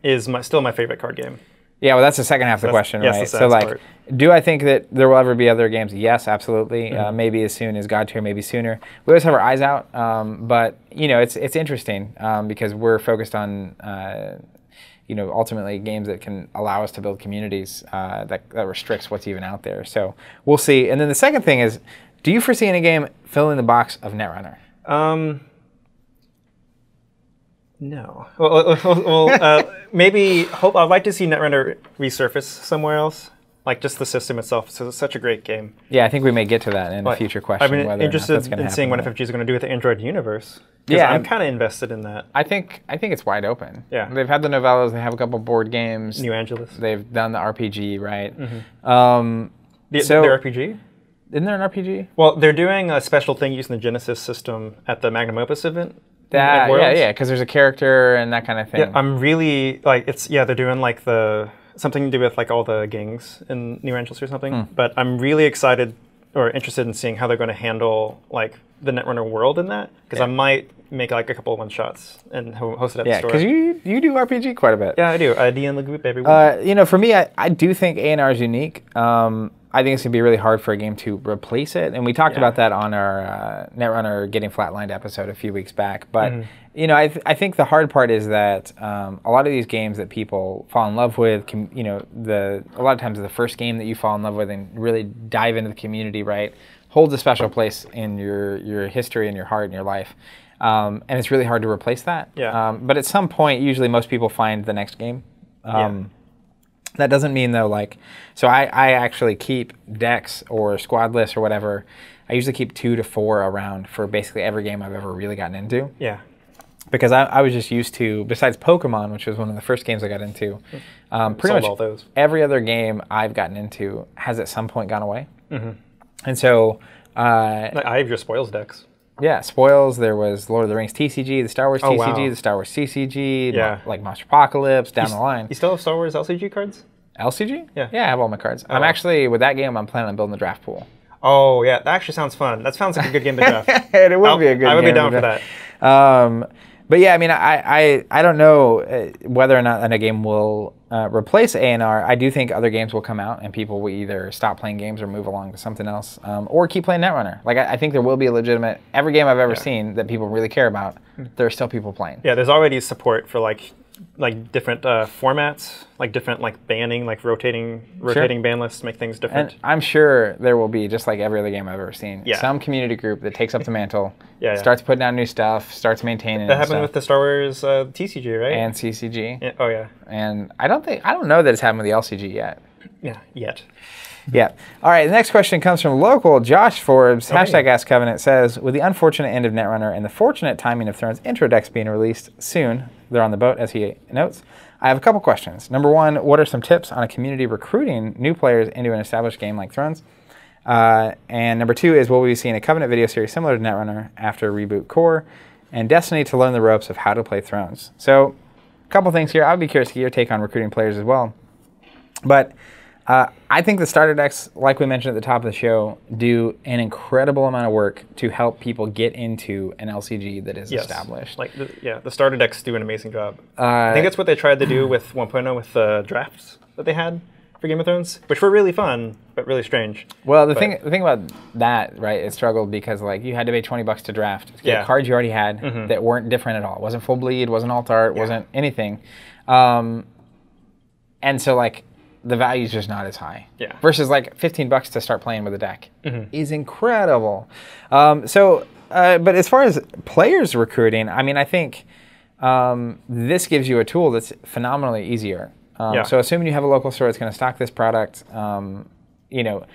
is still my favorite card game. Yeah, well, that's the second half of the question, right? So like, do I think that there will ever be other games? Yes, absolutely. Maybe as soon as God Tier, maybe sooner. We always have our eyes out, but you know, it's interesting because we're focused on ultimately games that can allow us to build communities that restricts what's even out there. So we'll see. And then the second thing is, do you foresee any game filling the box of Netrunner? No. Well, maybe I'd like to see Netrunner resurface somewhere else. Like just the system itself. So it's such a great game. Yeah, I think we may get to that in a future question. I'm interested in seeing what FFG is going to do with the Android universe. Yeah, I'm kind of invested in that. I think it's wide open. Yeah, they've had the novellas. They have a couple board games. New Angeles. They've done the RPG, right? The RPG. Isn't there an RPG? Well, they're doing a special thing using the Genesis system at the Magnum Opus event. Because there's a character and that kind of thing. Yeah, I'm really they're doing like something to do with like all the gangs in New Angeles or something. But I'm really excited or interested in seeing how they're going to handle like the Netrunner world in that, because I might make like a couple of one-shots and host it at the store. Yeah, because you do RPG quite a bit. Yeah, I do. I DM the group every week. For me, I do think A&R is unique. I think it's going to be really hard for a game to replace it. And we talked about that on our Netrunner Getting Flatlined episode a few weeks back. But, I think the hard part is that a lot of these games that people fall in love with, a lot of times the first game that you fall in love with and really dive into the community, right, holds a special place in your history and your heart and your life. And it's really hard to replace that. Yeah. But at some point, usually most people find the next game. That doesn't mean though, so I actually keep decks or squad lists or whatever. I usually keep 2 to 4 around for basically every game I've ever really gotten into. Yeah. Because I was just used to, besides Pokemon, which was one of the first games I got into, pretty much all those. Every other game I've gotten into has at some point gone away. And so... I have your Spoils decks. Yeah, Spoils, there was Lord of the Rings TCG, the Star Wars TCG, the Star Wars CCG, like Monster Apocalypse, down the line. You still have Star Wars LCG cards? LCG? Yeah. Yeah, I have all my cards. I'm actually, with that game, I'm planning on building a draft pool. Oh, yeah, that actually sounds fun. That sounds like a good game to draft. It would be a good game. I would be down for that. But yeah, I mean, I don't know whether or not a game will replace A&R. I do think other games will come out and people will either stop playing games or move along to something else, or keep playing Netrunner. Like I think there will be a every game I've ever seen that people really care about, there are still people playing. Yeah, there's already support for like like different formats, like different like banning, like rotating ban lists to make things different. And I'm sure there will be, just like every other game I've ever seen, Yeah. some community group that takes up the mantle, Yeah. starts putting out new stuff, starts maintaining That happened with the Star Wars TCG, right? and CCG. Yeah. Oh yeah. And I don't know that it's happened with the LCG yet. Yeah. Yet. Yeah. All right. The next question comes from local Josh Forbes. Okay. Hashtag Ask Covenant says, with the unfortunate end of Netrunner and the fortunate timing of Thrones intro decks being released soon, they're on the boat, as he notes. I have a couple questions. Number one, what are some tips on a community recruiting new players into an established game like Thrones? And number two is, will we be seeing a Covenant video series similar to Netrunner after reboot Core and Destiny to learn the ropes of how to play Thrones? So, a couple things here. I'd be curious to get your take on recruiting players as well. But I think the starter decks, like we mentioned at the top of the show, do an incredible amount of work to help people get into an LCG that is established. Like the starter decks do an amazing job. I think that's what they tried to do with 1.0 with the drafts that they had for Game of Thrones, which were really fun but really strange. Well, the thing about that, right, it struggled because like you had to pay $20 to draft to get cards you already had that weren't different at all. It wasn't full bleed, wasn't alt art, wasn't anything, and so like, the value is just not as high. Yeah. Versus like $15 to start playing with a deck is incredible. But as far as players recruiting, I mean, I think this gives you a tool that's phenomenally easier. So assuming you have a local store that's going to stock this product, you know,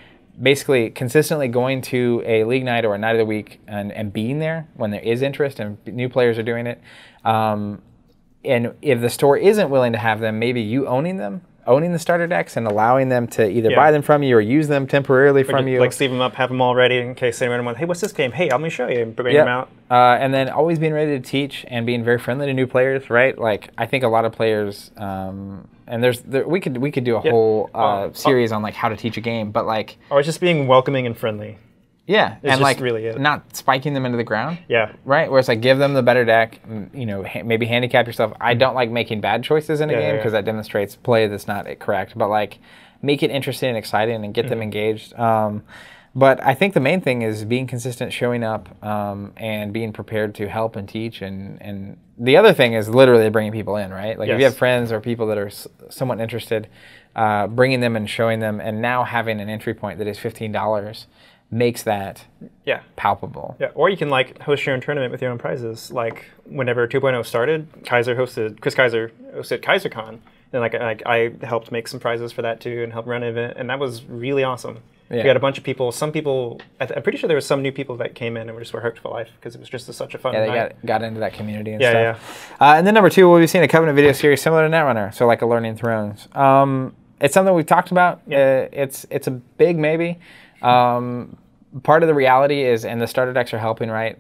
basically consistently going to a league night or a night of the week and being there when there is interest and new players are doing it. And if the store isn't willing to have them, maybe you owning the starter decks and allowing them to either buy them from you or use them temporarily from you. Like sleeve them up, have them all ready in case anyone wants, hey, what's this game? Hey, let me show you, and bring them out. And then always being ready to teach and being very friendly to new players, right? Like, I think a lot of players, and we could do a whole series on like how to teach a game, but like... Or it's just being welcoming and friendly. Yeah, it's and like really it. Not spiking them into the ground. Yeah. Right? Where it's like, give them the better deck, you know, maybe handicap yourself. I don't like making bad choices in a game because that demonstrates play that's not correct. But like, make it interesting and exciting and get them engaged. But I think the main thing is being consistent, showing up, and being prepared to help and teach. And the other thing is literally bringing people in, right? Like if you have friends or people that are somewhat interested, bringing them and showing them, and now having an entry point that is $15 makes that palpable. Yeah, or you can like host your own tournament with your own prizes. Like whenever 2.0 started, Chris Kaiser hosted KaiserCon, and like I helped make some prizes for that too and help run an event, and that was really awesome. We had a bunch of people. Some people, I'm pretty sure there was some new people that came in and were hooked for life because it was just such a fun night. Yeah, they got into that community and stuff. And then number two, we'll be seeing a Covenant video series similar to Netrunner, so like a Learning Thrones. It's something we've talked about. It's a big maybe. Part of the reality is, and the starter decks are helping, right?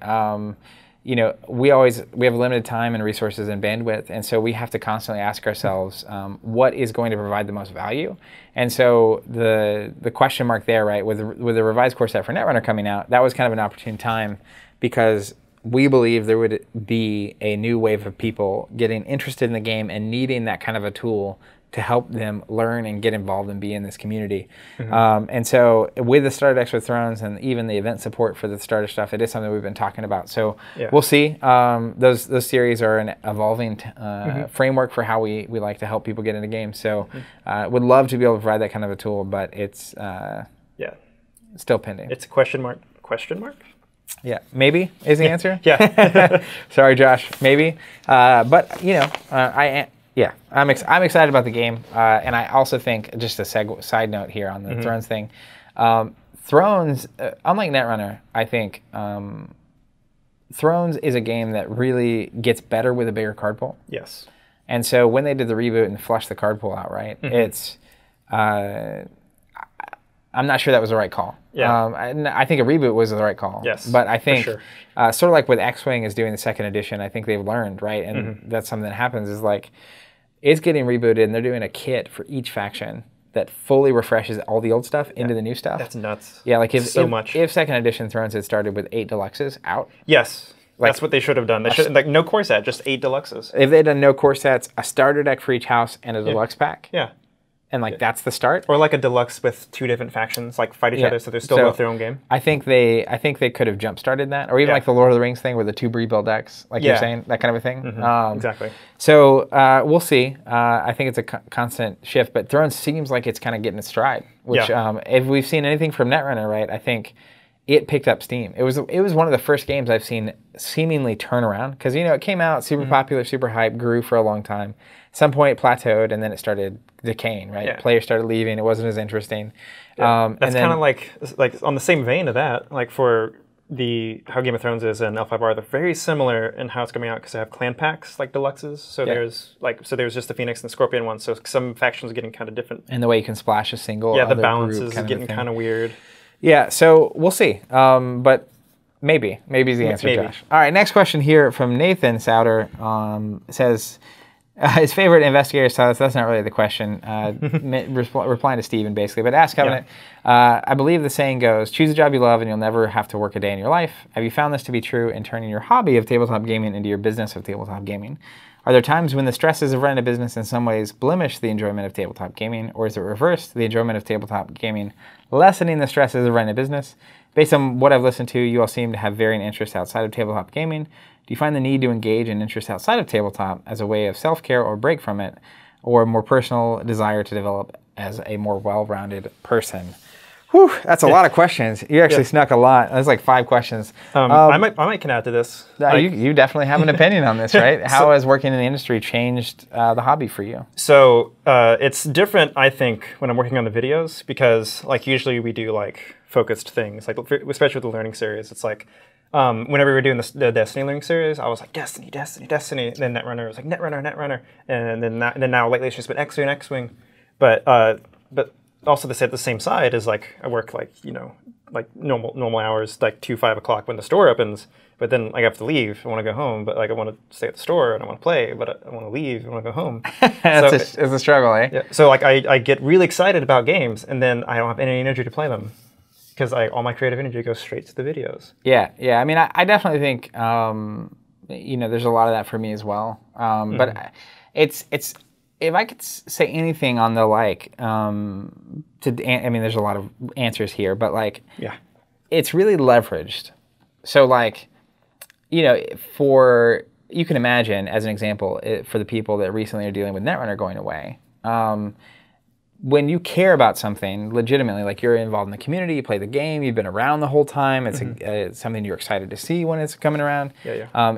You know, we have limited time and resources and bandwidth, and so we have to constantly ask ourselves, what is going to provide the most value? And so the question mark there, right, with the revised core set for Netrunner coming out, that was kind of an opportune time because we believe there would be a new wave of people getting interested in the game and needing that kind of a tool to help them learn and get involved and be in this community. And so with the starter decks for Thrones and even the event support for the starter stuff, it is something we've been talking about. So we'll see. Those series are an evolving framework for how we like to help people get into games. So would love to be able to provide that kind of a tool, but it's still pending. It's a question mark? Question mark? Yeah, maybe is the answer. Yeah. Sorry, Josh. Maybe, but you know, I'm excited about the game, and I also think, just a side note here on the Thrones thing, Thrones, unlike Netrunner, I think Thrones is a game that really gets better with a bigger card pool. Yes. And so when they did the reboot and flushed the card pool out, right, it's, I'm not sure that was the right call. I think a reboot was the right call. Yes, but I think, for sure. Sort of like with X-Wing is doing the second edition, I think they've learned, right, and that's something that happens is like, it's getting rebooted and they're doing a kit for each faction that fully refreshes all the old stuff into the new stuff. That's nuts. Yeah, like if second edition Thrones had started with 8 deluxes out. Yes. Like, that's what they should have done. They should like no core set, just 8 deluxes. If they'd done no core sets, a starter deck for each house and a deluxe pack. Yeah. and like that's the start. Or like a deluxe with 2 different factions like fight each other, so they're still both their own game. I think they could have jump started that, or even like the Lord of the Rings thing with the 2 rebuild decks, like you're saying, that kind of a thing. Exactly. So we'll see. I think it's a constant shift, but Thrones seems like it's kind of getting its stride. Which if we've seen anything from Netrunner, right, I think it picked up steam. It was one of the first games I've seen seemingly turn around, because it came out super popular, super hype, grew for a long time. At some point it plateaued, and then it started decaying, right? Players started leaving. It wasn't as interesting. That's kind of like on the same vein of that, like for how Game of Thrones is and L5R, they're very similar in how it's coming out, because they have clan packs like deluxes. So there's just the Phoenix and the Scorpion one. So some factions are getting kind of different. And the way you can splash a single. The balance is getting kind of weird. Yeah, so we'll see. But maybe is the answer, Josh. All right, next question here from Nathan Souter. Says his favorite investigator stylist. That's not really the question. Replying to Steven, basically. But ask Covenant. I believe the saying goes, choose a job you love and you'll never have to work a day in your life. Have you found this to be true in turning your hobby of tabletop gaming into your business of tabletop gaming? Are there times when the stresses of running a business in some ways blemish the enjoyment of tabletop gaming, or is it reversed, the enjoyment of tabletop gaming lessening the stresses of running a business? Based on what I've listened to, you all seem to have varying interests outside of tabletop gaming. Do you find the need to engage in interests outside of tabletop as a way of self-care or break from it, or a more personal desire to develop as a more well-rounded person? Whew, that's a lot of questions. You actually snuck a lot. That's like 5 questions. I might can add to this. You definitely have an opinion on this, right? How has working in the industry changed the hobby for you? So it's different, I think, when I'm working on the videos, because like usually we do like focused things, like especially with the learning series. It's like whenever we were doing the Destiny learning series, I was like Destiny. And then Netrunner was like Netrunner, and then now lately it's just been X-Wing. But also the same side is like I work like normal hours, like 5 o'clock when the store opens, but then I have to leave. I want to go home, but like I want to stay at the store and I want to play, but I want to leave. I want to go home. It's a struggle, eh? Yeah. So like I get really excited about games, and then I don't have any energy to play them, because all my creative energy goes straight to the videos. Yeah. I mean, I definitely think there's a lot of that for me as well. But it's if I could say anything on the there's a lot of answers here, but it's really leveraged. So you can imagine, as an example, for the people that recently are dealing with Netrunner going away, when you care about something legitimately, like you're involved in the community, you play the game, you've been around the whole time, it's something you're excited to see when it's coming around.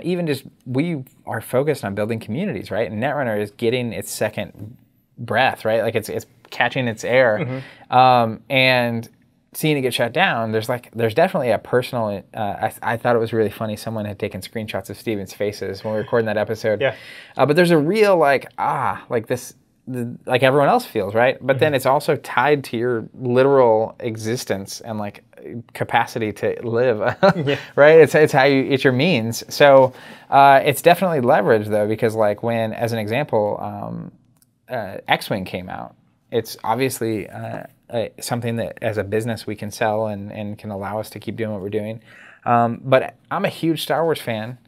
Even just, we are focused on building communities, right? And Netrunner is getting its second breath, right? Like it's catching its air. And seeing it get shut down, there's definitely a personal, I thought it was really funny, someone had taken screenshots of Steven's faces when we were recording that episode. But there's a real like everyone else feels, right? But then it's also tied to your literal existence and like capacity to live, right? It's your means. So it's definitely leverage though, because like when, as an example, X-Wing came out, it's obviously something that as a business we can sell and can allow us to keep doing what we're doing. But I'm a huge Star Wars fan.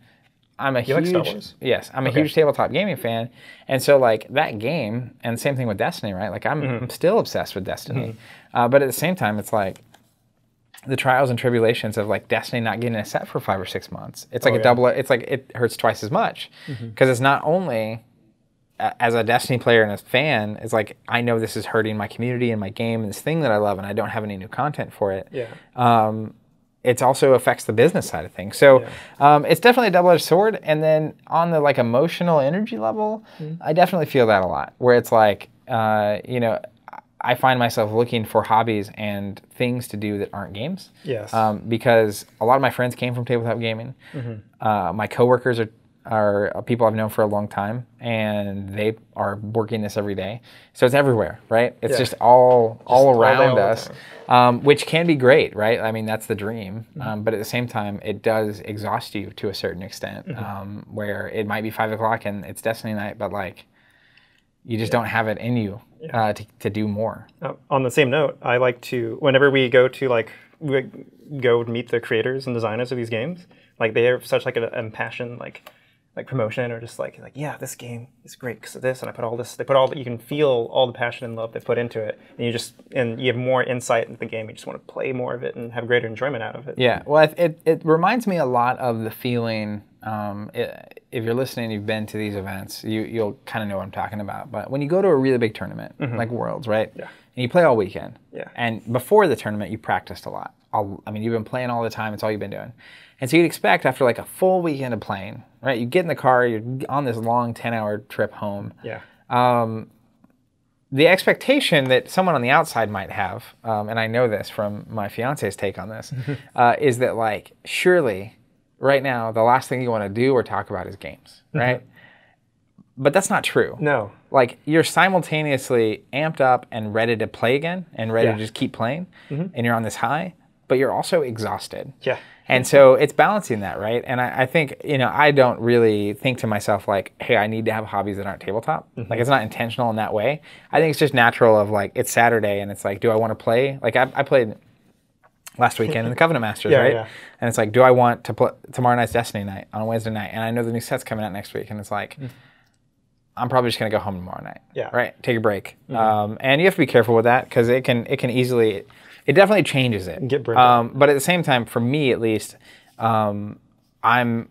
Like Star Wars? Yes, I'm a huge tabletop gaming fan, and so like that game, and same thing with Destiny, right? Like I'm still obsessed with Destiny, but at the same time, it's like the trials and tribulations of like Destiny not getting a set for 5 or 6 months. It's like double. It's like it hurts twice as much, because it's not only as a Destiny player and a fan, it's like I know this is hurting my community and my game and this thing that I love, and I don't have any new content for it. It also affects the business side of things. So it's definitely a double-edged sword. And then on the like emotional energy level, I definitely feel that a lot, where it's like, I find myself looking for hobbies and things to do that aren't games. Because a lot of my friends came from tabletop gaming. My coworkers are people I've known for a long time, and they are working this every day. So it's everywhere, right? It's just all around us, which can be great, right? I mean, that's the dream. But at the same time, it does exhaust you to a certain extent, where it might be 5 o'clock and it's Destiny night, but like you just don't have it in you to do more. On the same note, I like to, whenever we go to go meet the creators and designers of these games, like they have such like an impassioned like promotion or just like yeah, this game is great because of this, and I put all this. They put all that. You can feel all the passion and love they put into it, and you have more insight into the game. You just want to play more of it and have greater enjoyment out of it. Yeah, well, it reminds me a lot of the feeling. If you're listening, you've been to these events, you'll kind of know what I'm talking about. But when you go to a really big tournament like Worlds, right? Yeah. And you play all weekend. Yeah. And before the tournament, you practiced a lot. I mean, you've been playing all the time. It's all you've been doing. And so you'd expect after like a full weekend of playing, right? You get in the car, you're on this long 10-hour trip home. Yeah. The expectation that someone on the outside might have, and I know this from my fiance's take on this, is that like, surely right now, the last thing you want to do or talk about is games, right? But that's not true. No. Like, you're simultaneously amped up and ready to play again and ready to just keep playing, and you're on this high, but you're also exhausted. Yeah. And so it's balancing that, right? And I think, I don't really think to myself like, hey, I need to have hobbies that aren't tabletop. Like, it's not intentional in that way. I think it's just natural of like, it's Saturday and it's like, do I want to play? Like, I played last weekend in the Covenant Masters, right? Yeah. And it's like, do I want to play tomorrow night's Destiny night on a Wednesday night? And I know the new set's coming out next week, and it's like, I'm probably just going to go home tomorrow night. Yeah. Right? Take a break. And you have to be careful with that because it can easily, it definitely changes it. Get but at the same time, for me at least, I'm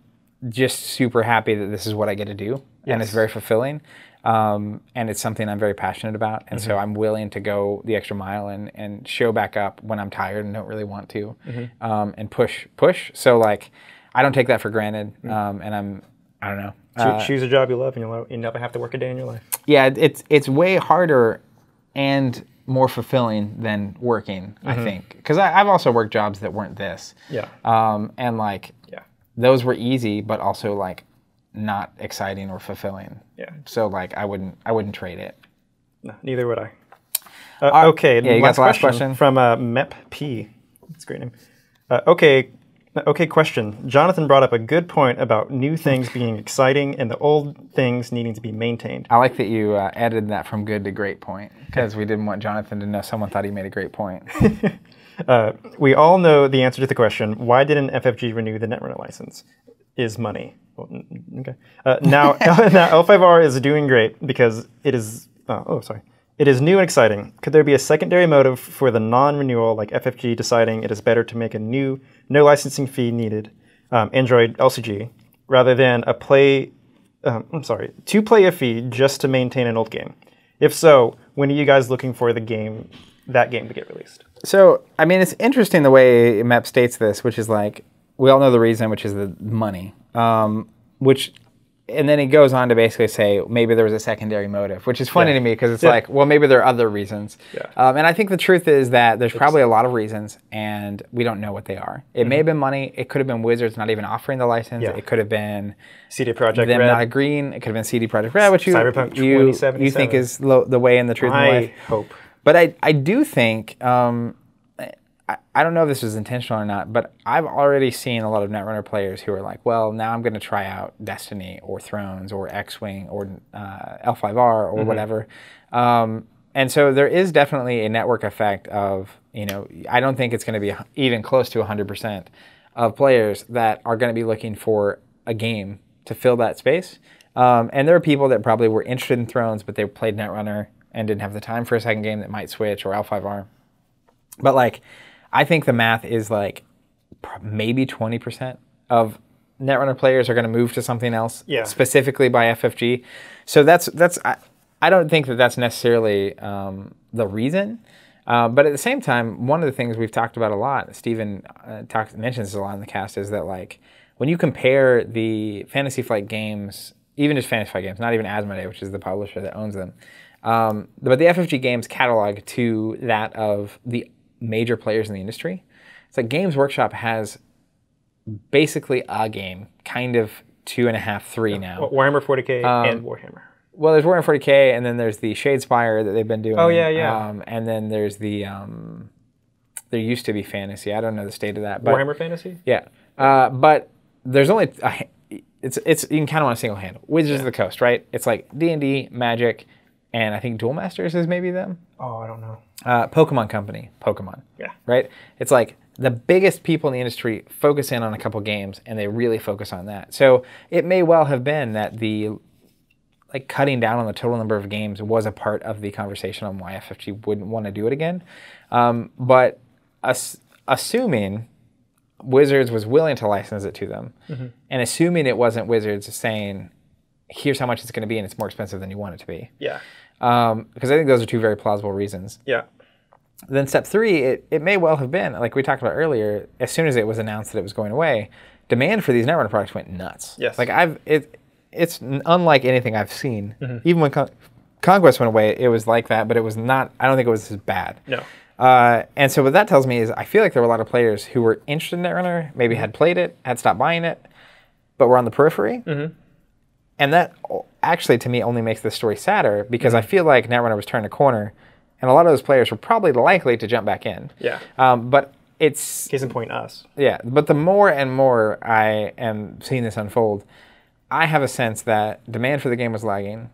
just super happy that this is what I get to do. Yes. And it's very fulfilling. And it's something I'm very passionate about. And so I'm willing to go the extra mile and show back up when I'm tired and don't really want to, and push. So like, I don't take that for granted. And I don't know. Choose a job you love and you never have to work a day in your life. Yeah, it's way harder and more fulfilling than working, I think. Because I've also worked jobs that weren't this. Yeah. And like, those were easy, but also like, not exciting or fulfilling. Yeah. So like I wouldn't trade it. No, neither would I. Okay. Yeah, you got the last question from Mep P. That's a great name. Okay. Question. Jonathan brought up a good point about new things being exciting and the old things needing to be maintained. I like that you added that from good to great point because we didn't want Jonathan to know someone thought he made a great point. We all know the answer to the question. Why didn't FFG renew the Netrunner license? Is money. Okay. Now L5R is doing great because it is. It is new and exciting. Could there be a secondary motive for the non-renewal, like FFG deciding it is better to make a new, no licensing fee needed Android LCG rather than to pay a fee just to maintain an old game? If so, when are you guys looking for that game to get released? So, I mean, it's interesting the way MEP states this, which is like, we all know the reason, which is the money, and then he goes on to basically say maybe there was a secondary motive, which is funny to me because it's like, well, maybe there are other reasons. Yeah. And I think the truth is that there's probably a lot of reasons, and we don't know what they are. It may have been money. It could have been Wizards not even offering the license. Yeah. It could have been CD Projekt them Red. Not agreeing. It could have been CD Projekt Red, which Cyberpunk you think is the way and the truth in life. I hope. But I do think... I don't know if this was intentional or not, but I've already seen a lot of Netrunner players who are like, well, now I'm going to try out Destiny or Thrones or X-Wing or L5R or whatever. And so there is definitely a network effect of, I don't think it's going to be even close to 100% of players that are going to be looking for a game to fill that space. And there are people that probably were interested in Thrones, but they played Netrunner and didn't have the time for a second game that might switch, or L5R. But like, I think the math is like maybe 20% of Netrunner players are going to move to something else, specifically by FFG. So I don't think that that's necessarily the reason. But at the same time, one of the things we've talked about a lot, Steven mentions this a lot in the cast, is that like when you compare the Fantasy Flight games, even just Fantasy Flight games, not even Asmodee, which is the publisher that owns them, but the FFG games catalog to that of the major players in the industry, it's like Games Workshop has basically a game, kind of 2.5, 3 now. Warhammer 40K and Warhammer. Well, there's Warhammer 40K, and then there's the Shadespire that they've been doing. Oh, yeah. And then there's the, there used to be Fantasy. I don't know the state of that. But, Warhammer Fantasy? Yeah. But there's only, it's you can count on a single hand. Wizards of the Coast, right? It's like D&D, Magic, and I think Duel Masters is maybe them. Oh, I don't know. Pokemon Company, Pokemon. Yeah. Right? It's like the biggest people in the industry focus in on a couple games, and they really focus on that. So it may well have been that the cutting down on the total number of games was a part of the conversation on why FFG wouldn't want to do it again. But assuming Wizards was willing to license it to them, and assuming it wasn't Wizards saying, here's how much it's going to be and it's more expensive than you want it to be. Yeah. Because I think those are two very plausible reasons. Yeah. Then step 3, it may well have been, like we talked about earlier, as soon as it was announced that it was going away, demand for these Netrunner products went nuts. Yes. Like it's unlike anything I've seen. Even when Conquest went away, it was like that, but it was not, I don't think it was as bad. No. And so what that tells me is I feel like there were a lot of players who were interested in Netrunner, maybe had played it, had stopped buying it, but were on the periphery. And that actually, to me, only makes this story sadder because I feel like Netrunner was turning a corner, and a lot of those players were probably likely to jump back in. Yeah. But it's... Case in point, us. Yeah, but the more and more I am seeing this unfold, I have a sense that demand for the game was lagging.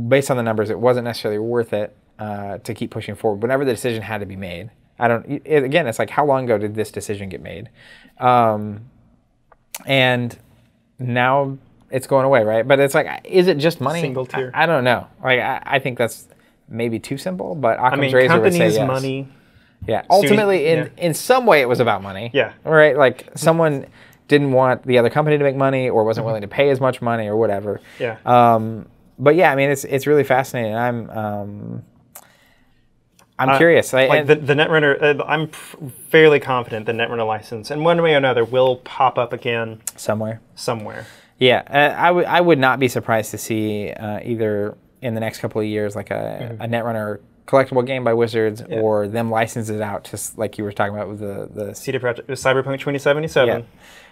Based on the numbers, it wasn't necessarily worth it to keep pushing forward. Whenever the decision had to be made, again, it's like, how long ago did this decision get made? And now it's going away, right? But it's like, is it just money? Single tier. I don't know. Like, I think that's maybe too simple, but Occam's razor would say yes. Money. Yeah. Ultimately, in some way, it was about money. Yeah. Right? Like, someone didn't want the other company to make money or wasn't willing to pay as much money or whatever. Yeah. But yeah, I mean, it's really fascinating. I'm curious. The Netrunner, I'm fairly confident the Netrunner license, in one way or another, will pop up again somewhere. Yeah. I would not be surprised to see either in the next couple of years, like a Netrunner collectible game by Wizards, or them license it out, just like you were talking about with the CD Projekt Cyberpunk 2077.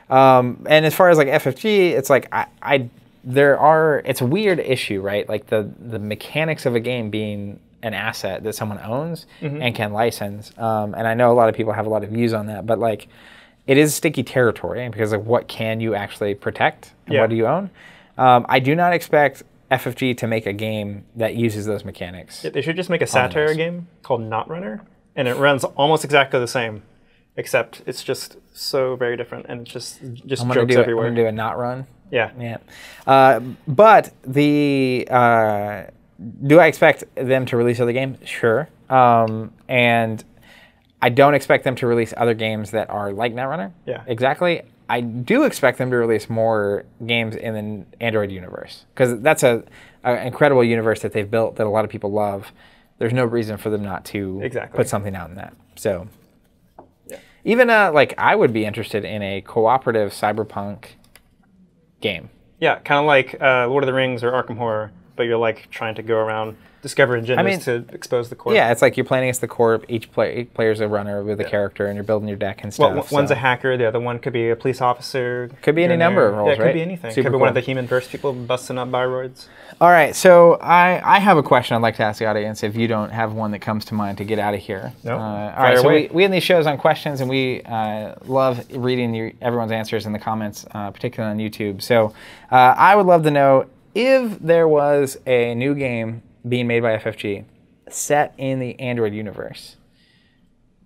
Yeah. And as far as like FFG, it's like it's a weird issue, right? Like the mechanics of a game being an asset that someone owns and can license. And I know a lot of people have a lot of views on that, but like it is sticky territory because like what can you actually protect and what do you own? I do not expect FFG to make a game that uses those mechanics. They should just make a satire game called Netrunner, and it runs almost exactly the same, except it's just so very different, and it's just jokes everywhere. I'm going to do a not run. Yeah. But do I expect them to release other games? Sure. And I don't expect them to release other games that are like Netrunner. Yeah. Exactly. I do expect them to release more games in the Android universe because that's an incredible universe that they've built that a lot of people love. There's no reason for them not to put something out in that. So even like I would be interested in a cooperative cyberpunk game. Yeah, kind of like Lord of the Rings or Arkham Horror, but you're like trying to go around discover agendas to expose the corp. Yeah, it's like you're playing against the corp. Each player's a runner with a character, and you're building your deck and stuff. Well, one's a hacker. The other one could be a police officer. Could be any number of roles, right? Yeah, it could be anything. Could be one of the human-verse people busting up biroids. All right, so I have a question I'd like to ask the audience if you don't have one that comes to mind to get out of here. No. All right, so we end these shows on questions, and we love reading everyone's answers in the comments, particularly on YouTube. So I would love to know if there was a new game being made by FFG set in the Android universe.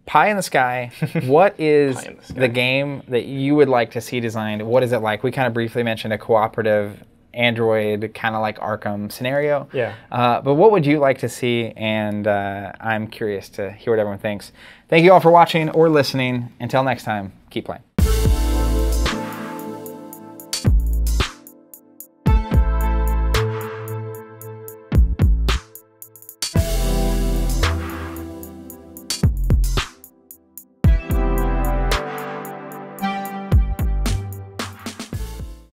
Pie in the sky, what is the game that you would like to see designed? What is it like? We kind of briefly mentioned a cooperative Android, kind of like Arkham scenario. Yeah. But what would you like to see? And I'm curious to hear what everyone thinks. Thank you all for watching or listening. Until next time, keep playing.